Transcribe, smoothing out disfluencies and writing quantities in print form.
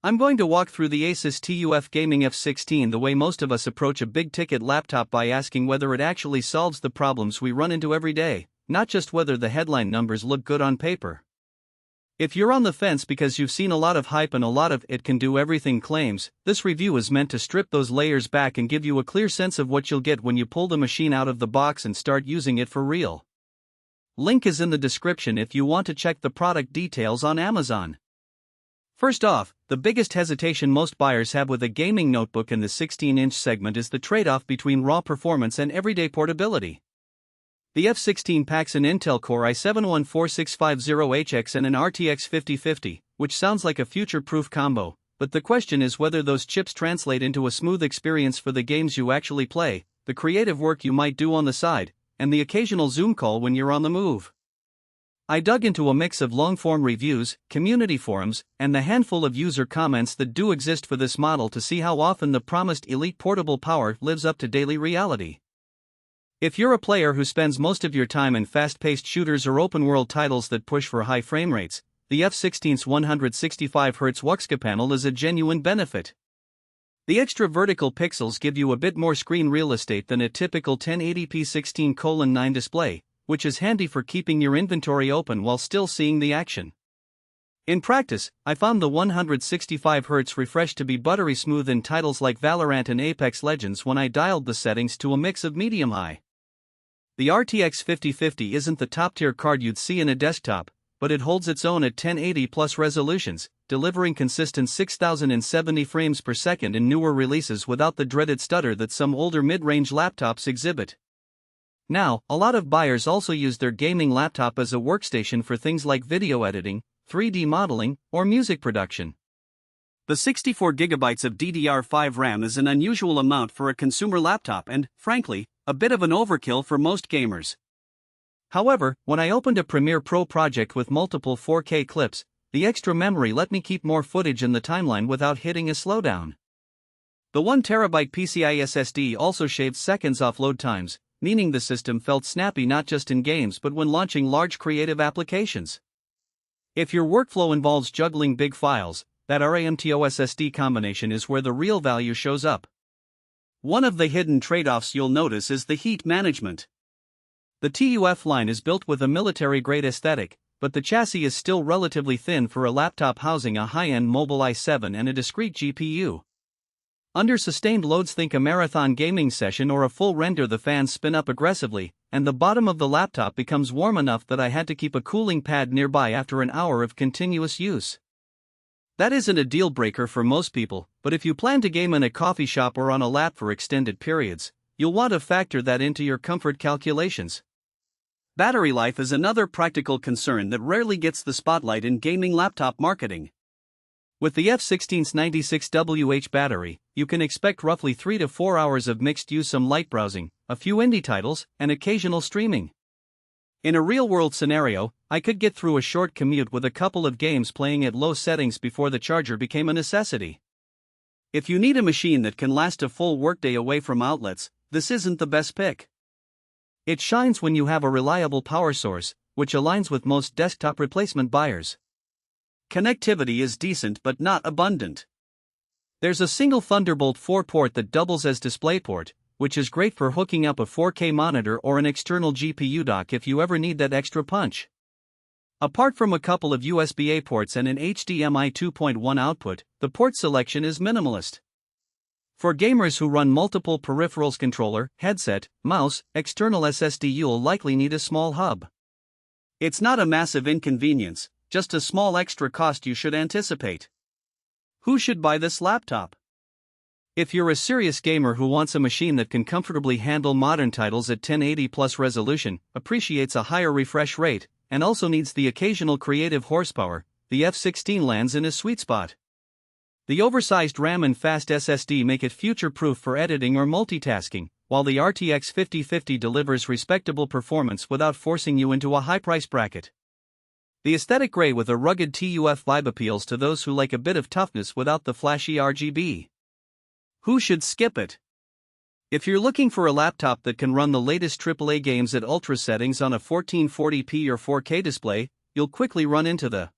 I'm going to walk through the ASUS TUF Gaming F16 the way most of us approach a big-ticket laptop, by asking whether it actually solves the problems we run into every day, not just whether the headline numbers look good on paper. If you're on the fence because you've seen a lot of hype and a lot of "it can do everything" claims, this review is meant to strip those layers back and give you a clear sense of what you'll get when you pull the machine out of the box and start using it for real. Link is in the description if you want to check the product details on Amazon. First off, the biggest hesitation most buyers have with a gaming notebook in the 16-inch segment is the trade-off between raw performance and everyday portability. The F16 packs an Intel Core i7-14650HX and an RTX 5050, which sounds like a future-proof combo, but the question is whether those chips translate into a smooth experience for the games you actually play, the creative work you might do on the side, and the occasional Zoom call when you're on the move. I dug into a mix of long-form reviews, community forums, and the handful of user comments that do exist for this model to see how often the promised elite portable power lives up to daily reality. If you're a player who spends most of your time in fast-paced shooters or open-world titles that push for high frame rates, the F16's 165Hz WUXGA panel is a genuine benefit. The extra vertical pixels give you a bit more screen real estate than a typical 1080p 16:9 display, which is handy for keeping your inventory open while still seeing the action. In practice, I found the 165Hz refresh to be buttery smooth in titles like Valorant and Apex Legends when I dialed the settings to a mix of medium-high. The RTX 5050 isn't the top-tier card you'd see in a desktop, but it holds its own at 1080+ resolutions, delivering consistent 6070 frames per second in newer releases without the dreaded stutter that some older mid-range laptops exhibit. Now, a lot of buyers also use their gaming laptop as a workstation for things like video editing, 3D modeling, or music production. The 64GB of DDR5 RAM is an unusual amount for a consumer laptop and, frankly, a bit of an overkill for most gamers. However, when I opened a Premiere Pro project with multiple 4K clips, the extra memory let me keep more footage in the timeline without hitting a slowdown. The 1TB PCIe SSD also shaved seconds off load times, meaning the system felt snappy not just in games but when launching large creative applications. If your workflow involves juggling big files, that RAM-to-SSD combination is where the real value shows up. One of the hidden trade-offs you'll notice is the heat management. The TUF line is built with a military-grade aesthetic, but the chassis is still relatively thin for a laptop housing a high-end mobile i7 and a discrete GPU. Under sustained loads, think a marathon gaming session or a full render, the fans spin up aggressively, and the bottom of the laptop becomes warm enough that I had to keep a cooling pad nearby after an hour of continuous use. That isn't a deal breaker for most people, but if you plan to game in a coffee shop or on a lap for extended periods, you'll want to factor that into your comfort calculations. Battery life is another practical concern that rarely gets the spotlight in gaming laptop marketing. With the F16's 96Wh battery, you can expect roughly 3 to 4 hours of mixed use, some light browsing, a few indie titles, and occasional streaming. In a real-world scenario, I could get through a short commute with a couple of games playing at low settings before the charger became a necessity. If you need a machine that can last a full workday away from outlets, this isn't the best pick. It shines when you have a reliable power source, which aligns with most desktop replacement buyers. Connectivity is decent but not abundant. There's a single Thunderbolt 4 port that doubles as DisplayPort, which is great for hooking up a 4K monitor or an external GPU dock if you ever need that extra punch. Apart from a couple of USB-A ports and an HDMI 2.1 output, the port selection is minimalist. For gamers who run multiple peripherals, controller, headset, mouse, external SSD, you'll likely need a small hub. It's not a massive inconvenience, just a small extra cost you should anticipate. Who should buy this laptop? If you're a serious gamer who wants a machine that can comfortably handle modern titles at 1080+ resolution, appreciates a higher refresh rate, and also needs the occasional creative horsepower, the F16 lands in a sweet spot. The oversized RAM and fast SSD make it future-proof for editing or multitasking, while the RTX 5050 delivers respectable performance without forcing you into a high price bracket. The aesthetic gray with a rugged TUF vibe appeals to those who like a bit of toughness without the flashy RGB. Who should skip it? If you're looking for a laptop that can run the latest AAA games at ultra settings on a 1440p or 4K display, you'll quickly run into the